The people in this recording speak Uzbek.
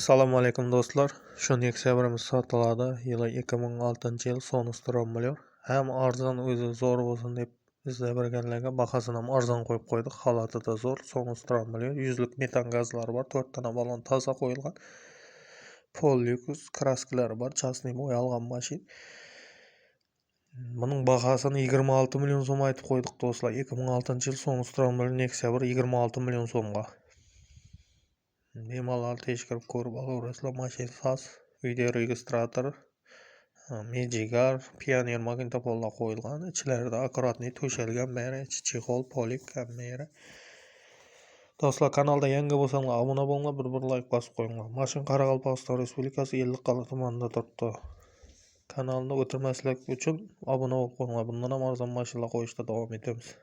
Assalomu alaykum do'stlar. Shu Nexia'miz sotiladi. Yili 2006-yil son avtomobil. Ham arzon o'zi zo'r bo'lsin deb izlaganlarga bahasini ham arzon qo'yib qo'ydik. Holatida zo'r son avtomobil. 100lik metan gazlari bor, 4 ta balon toza qo'yilgan. Polyukus kraskalari bor, chasni bo'yalgan mashina. Buning bahasini 26 million so'm aytib qo'ydik do'stlar. 2006-yil son avtomobil Nexia 26 million so'mga. Bemalol tekshirib ko'rib olaverasizlar. Mashina soz, video registrator, mejigar, pioner magnitofonlar qo'yilgan. Ichlarida akkuratniy to'shalgan, bari ichi chexol, polik, kamera. Do'stlar, kanalda yangi bo'lsanglar obuna bo'linglar, bir like bosib qo'yinglar. Mashina Qoraqalpog'iston Respublikasi Ellikqal'a tumanida turibdi. Kanalni o'tirmaslik uchun obuna bo'lib qo'yinglar. Bundan ham arzon mashinalar qo'yishda davom etamiz.